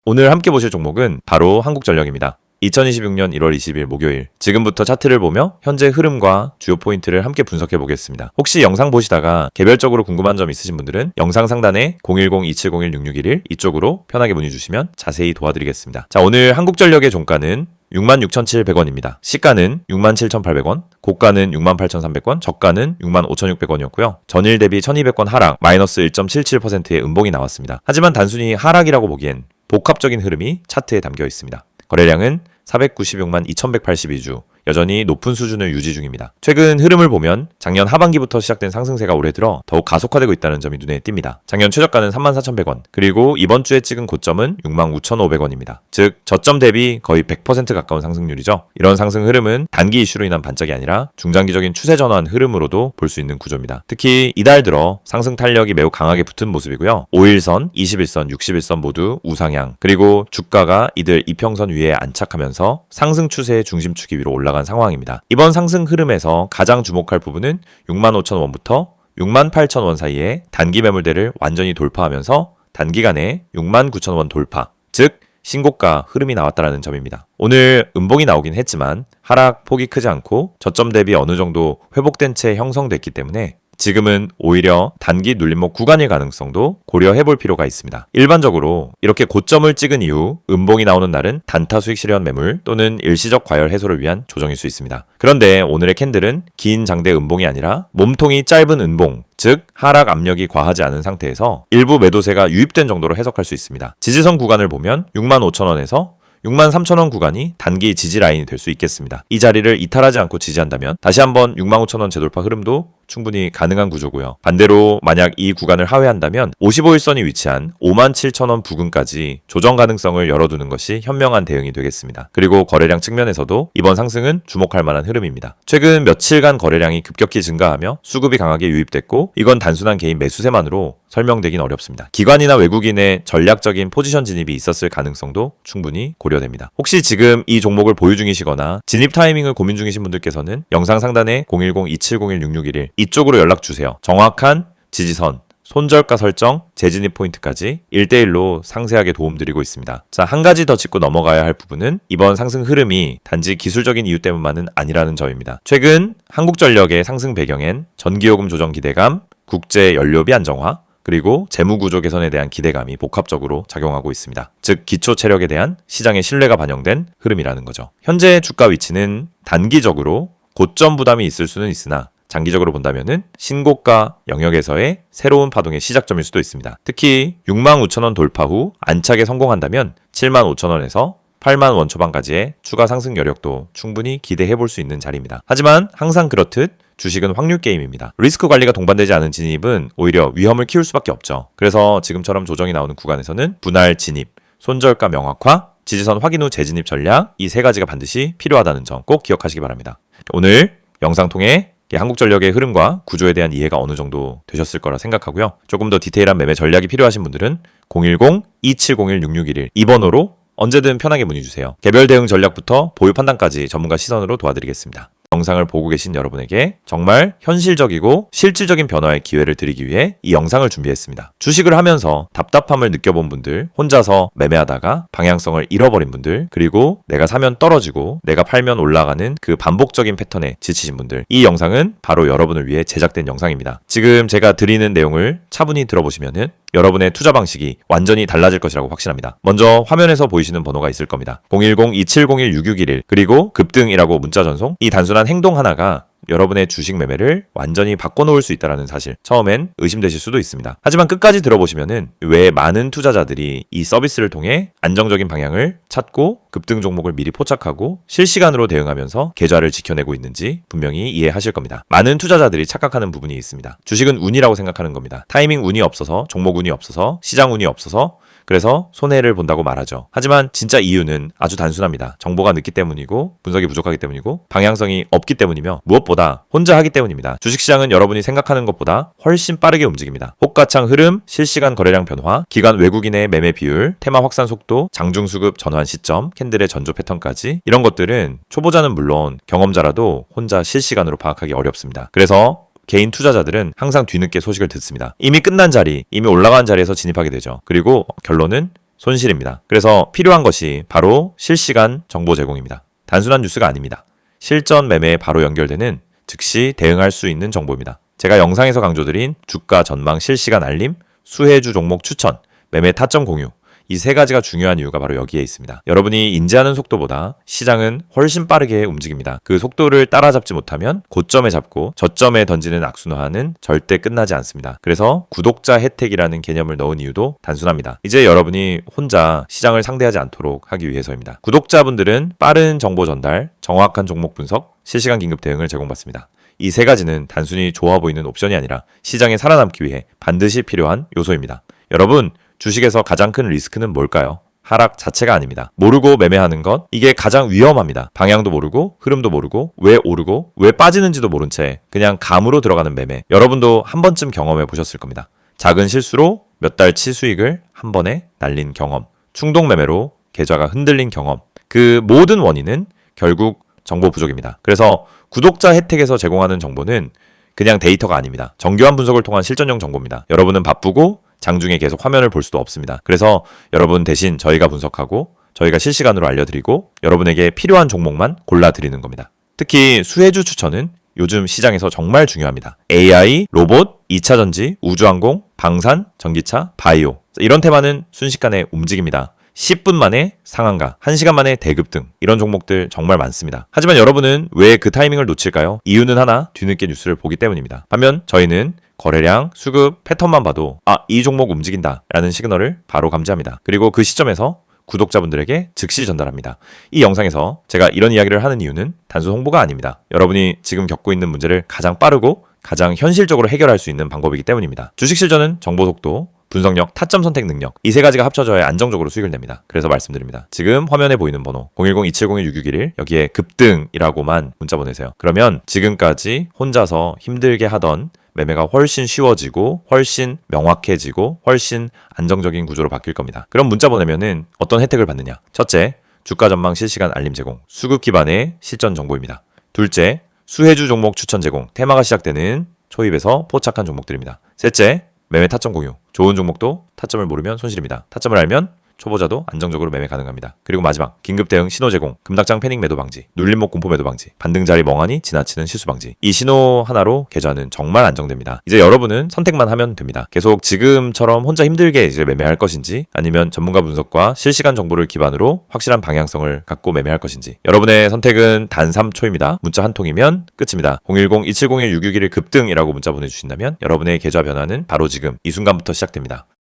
오늘 함께 보실 종목은 바로 한국전력입니다. 2026년 1월 20일 목요일, 지금부터 차트를 보며 현재 흐름과 주요 포인트를 함께 분석해 보겠습니다. 혹시 영상 보시다가 개별적으로 궁금한 점 있으신 분들은 영상 상단에 010-2701-6611 이쪽으로 편하게 문의 주시면 자세히 도와드리겠습니다. 자, 오늘 한국전력의 종가는 66,700원입니다. 시가는 67,800원, 고가는 68,300원, 저가는 65,600원이었고요. 전일 대비 1,200원 하락, 마이너스 1.77%의 음봉이 나왔습니다. 하지만 단순히 하락이라고 보기엔 복합적인 흐름이 차트에 담겨 있습니다. 거래량은 496만 2182주, 여전히 높은 수준을 유지 중입니다. 최근 흐름을 보면 작년 하반기부터 시작된 상승세가 올해 들어 더욱 가속화되고 있다는 점이 눈에 띕니다. 작년 최저가는 34,100원, 그리고 이번 주에 찍은 고점은 69,500원입니다. 즉 저점 대비 거의 100% 가까운 상승률이죠. 이런 상승 흐름은 단기 이슈로 인한 반짝이 아니라 중장기적인 추세 전환 흐름으로도 볼 수 있는 구조입니다. 특히 이달 들어 상승 탄력이 매우 강하게 붙은 모습이고요. 5일선, 21선, 61선 모두 우상향, 그리고 주가가 이들 이평선 위에 안착하면서 상승 추세의 중심축이 위로 올라간 상황입니다. 이번 상승 흐름에서 가장 주목할 부분은 65,000원부터 68,000원 사이에 단기 매물대를 완전히 돌파하면서 단기간에 69,000원 돌파, 즉 신고가 흐름이 나왔다는 점입니다. 오늘 음봉이 나오긴 했지만 하락 폭이 크지 않고 저점 대비 어느 정도 회복된 채 형성됐기 때문에 지금은 오히려 단기 눌림목 구간일 가능성도 고려해볼 필요가 있습니다. 일반적으로 이렇게 고점을 찍은 이후 음봉이 나오는 날은 단타 수익 실현 매물 또는 일시적 과열 해소를 위한 조정일 수 있습니다. 그런데 오늘의 캔들은 긴 장대 음봉이 아니라 몸통이 짧은 음봉, 즉 하락 압력이 과하지 않은 상태에서 일부 매도세가 유입된 정도로 해석할 수 있습니다. 지지선 구간을 보면 65,000원에서 63,000원 구간이 단기 지지 라인이 될 수 있겠습니다. 이 자리를 이탈하지 않고 지지한다면 다시 한번 65,000원 재돌파 흐름도 충분히 가능한 구조고요. 반대로 만약 이 구간을 하회한다면 55일선이 위치한 57,000원 부근까지 조정 가능성을 열어두는 것이 현명한 대응이 되겠습니다. 그리고 거래량 측면에서도 이번 상승은 주목할 만한 흐름입니다. 최근 며칠간 거래량이 급격히 증가하며 수급이 강하게 유입됐고 이건 단순한 개인 매수세만으로 설명되긴 어렵습니다. 기관이나 외국인의 전략적인 포지션 진입이 있었을 가능성도 충분히 고려됩니다. 혹시 지금 이 종목을 보유 중이시거나 진입 타이밍을 고민 중이신 분들께서는 영상 상단에 010-2701-6611 이쪽으로 연락주세요. 정확한 지지선, 손절가 설정, 재진입 포인트까지 1대1로 상세하게 도움드리고 있습니다. 자, 한 가지 더 짚고 넘어가야 할 부분은 이번 상승 흐름이 단지 기술적인 이유 때문만은 아니라는 점입니다. 최근 한국전력의 상승 배경엔 전기요금 조정 기대감, 국제 연료비 안정화, 그리고 재무구조 개선에 대한 기대감이 복합적으로 작용하고 있습니다. 즉 기초 체력에 대한 시장의 신뢰가 반영된 흐름이라는 거죠. 현재 주가 위치는 단기적으로 고점 부담이 있을 수는 있으나 장기적으로 본다면은 신고가 영역에서의 새로운 파동의 시작점일 수도 있습니다. 특히 65,000원 돌파 후 안착에 성공한다면 75,000원에서 8만 원 초반까지의 추가 상승 여력도 충분히 기대해 볼 수 있는 자리입니다. 하지만 항상 그렇듯 주식은 확률 게임입니다. 리스크 관리가 동반되지 않은 진입은 오히려 위험을 키울 수밖에 없죠. 그래서 지금처럼 조정이 나오는 구간에서는 분할 진입, 손절가 명확화, 지지선 확인 후 재진입 전략, 이 세 가지가 반드시 필요하다는 점 꼭 기억하시기 바랍니다. 오늘 영상 통해 한국전력의 흐름과 구조에 대한 이해가 어느 정도 되셨을 거라 생각하고요. 조금 더 디테일한 매매 전략이 필요하신 분들은 010-2701-6611 이 번호로 언제든 편하게 문의 주세요. 개별 대응 전략부터 보유 판단까지 전문가 시선으로 도와드리겠습니다. 영상을 보고 계신 여러분에게 정말 현실적이고 실질적인 변화의 기회를 드리기 위해 이 영상을 준비했습니다. 주식을 하면서 답답함을 느껴본 분들, 혼자서 매매하다가 방향성을 잃어버린 분들, 그리고 내가 사면 떨어지고 내가 팔면 올라가는 그 반복적인 패턴에 지치신 분들, 이 영상은 바로 여러분을 위해 제작된 영상입니다. 지금 제가 드리는 내용을 차분히 들어보시면은 여러분의 투자 방식이 완전히 달라질 것이라고 확신합니다. 먼저 화면에서 보이시는 번호가 있을 겁니다. 010-2701-6611 그리고 급등이라고 문자 전송, 이 단순한 행동 하나가 여러분의 주식 매매를 완전히 바꿔놓을 수 있다는 사실, 처음엔 의심되실 수도 있습니다. 하지만 끝까지 들어보시면은 왜 많은 투자자들이 이 서비스를 통해 안정적인 방향을 찾고 급등 종목을 미리 포착하고 실시간으로 대응하면서 계좌를 지켜내고 있는지 분명히 이해하실 겁니다. 많은 투자자들이 착각하는 부분이 있습니다. 주식은 운이라고 생각하는 겁니다. 타이밍 운이 없어서, 종목 운이 없어서, 시장 운이 없어서 그래서 손해를 본다고 말하죠. 하지만 진짜 이유는 아주 단순합니다. 정보가 늦기 때문이고 분석이 부족하기 때문이고 방향성이 없기 때문이며 무엇보다 혼자 하기 때문입니다. 주식시장은 여러분이 생각하는 것보다 훨씬 빠르게 움직입니다. 호가창 흐름, 실시간 거래량 변화, 기관 외국인의 매매 비율, 테마 확산 속도, 장중수급 전환 시점, 캔들의 전조 패턴까지 이런 것들은 초보자는 물론 경험자라도 혼자 실시간으로 파악하기 어렵습니다. 그래서 개인 투자자들은 항상 뒤늦게 소식을 듣습니다. 이미 끝난 자리, 이미 올라간 자리에서 진입하게 되죠. 그리고 결론은 손실입니다. 그래서 필요한 것이 바로 실시간 정보 제공입니다. 단순한 뉴스가 아닙니다. 실전 매매에 바로 연결되는 즉시 대응할 수 있는 정보입니다. 제가 영상에서 강조드린 주가 전망 실시간 알림, 수혜주 종목 추천, 매매 타점 공유, 이 세 가지가 중요한 이유가 바로 여기에 있습니다. 여러분이 인지하는 속도보다 시장은 훨씬 빠르게 움직입니다. 그 속도를 따라잡지 못하면 고점에 잡고 저점에 던지는 악순환은 절대 끝나지 않습니다. 그래서 구독자 혜택이라는 개념을 넣은 이유도 단순합니다. 이제 여러분이 혼자 시장을 상대하지 않도록 하기 위해서입니다. 구독자분들은 빠른 정보 전달, 정확한 종목 분석, 실시간 긴급 대응을 제공받습니다. 이 세 가지는 단순히 좋아 보이는 옵션이 아니라 시장에 살아남기 위해 반드시 필요한 요소입니다. 여러분, 주식에서 가장 큰 리스크는 뭘까요? 하락 자체가 아닙니다. 모르고 매매하는 것, 이게 가장 위험합니다. 방향도 모르고, 흐름도 모르고, 왜 오르고, 왜 빠지는지도 모른 채 그냥 감으로 들어가는 매매. 여러분도 한 번쯤 경험해 보셨을 겁니다. 작은 실수로 몇 달치 수익을 한 번에 날린 경험, 충동 매매로 계좌가 흔들린 경험. 그 모든 원인은 결국 정보 부족입니다. 그래서 구독자 혜택에서 제공하는 정보는 그냥 데이터가 아닙니다. 정교한 분석을 통한 실전용 정보입니다. 여러분은 바쁘고 장중에 계속 화면을 볼 수도 없습니다. 그래서 여러분 대신 저희가 분석하고 저희가 실시간으로 알려드리고 여러분에게 필요한 종목만 골라드리는 겁니다. 특히 수혜주 추천은 요즘 시장에서 정말 중요합니다. AI, 로봇, 2차전지, 우주항공, 방산, 전기차, 바이오 이런 테마는 순식간에 움직입니다. 10분 만에 상한가, 1시간 만에 대급 등 이런 종목들 정말 많습니다. 하지만 여러분은 왜 그 타이밍을 놓칠까요? 이유는 하나, 뒤늦게 뉴스를 보기 때문입니다. 반면 저희는 거래량, 수급, 패턴만 봐도 이 종목 움직인다 라는 시그널을 바로 감지합니다. 그리고 그 시점에서 구독자분들에게 즉시 전달합니다. 이 영상에서 제가 이런 이야기를 하는 이유는 단순 홍보가 아닙니다. 여러분이 지금 겪고 있는 문제를 가장 빠르고 가장 현실적으로 해결할 수 있는 방법이기 때문입니다. 주식 실전은 정보 속도, 분석력, 타점 선택 능력 이 세 가지가 합쳐져야 안정적으로 수익을 냅니다. 그래서 말씀드립니다. 지금 화면에 보이는 번호 010-2701-6611 여기에 급등이라고만 문자 보내세요. 그러면 지금까지 혼자서 힘들게 하던 매매가 훨씬 쉬워지고 훨씬 명확해지고 훨씬 안정적인 구조로 바뀔 겁니다. 그럼 문자 보내면은 어떤 혜택을 받느냐? 첫째, 주가 전망 실시간 알림 제공, 수급 기반의 실전 정보입니다. 둘째, 수혜주 종목 추천 제공, 테마가 시작되는 초입에서 포착한 종목들입니다. 셋째, 매매 타점 공유, 좋은 종목도 타점을 모르면 손실입니다. 타점을 알면 초보자도 안정적으로 매매 가능합니다. 그리고 마지막, 긴급 대응 신호 제공, 금닥장 패닉 매도 방지, 눌림목 공포 매도 방지, 반등 자리 멍하니 지나치는 실수 방지. 이 신호 하나로 계좌는 정말 안정됩니다. 이제 여러분은 선택만 하면 됩니다. 계속 지금처럼 혼자 힘들게 이제 매매할 것인지 아니면 전문가 분석과 실시간 정보를 기반으로 확실한 방향성을 갖고 매매할 것인지 여러분의 선택은 단 3초입니다. 문자 한 통이면 끝입니다. 010-2701-6611 급등이라고 문자 보내주신다면 여러분의 계좌 변화는 바로 지금 이 순간부터 시작됩니다.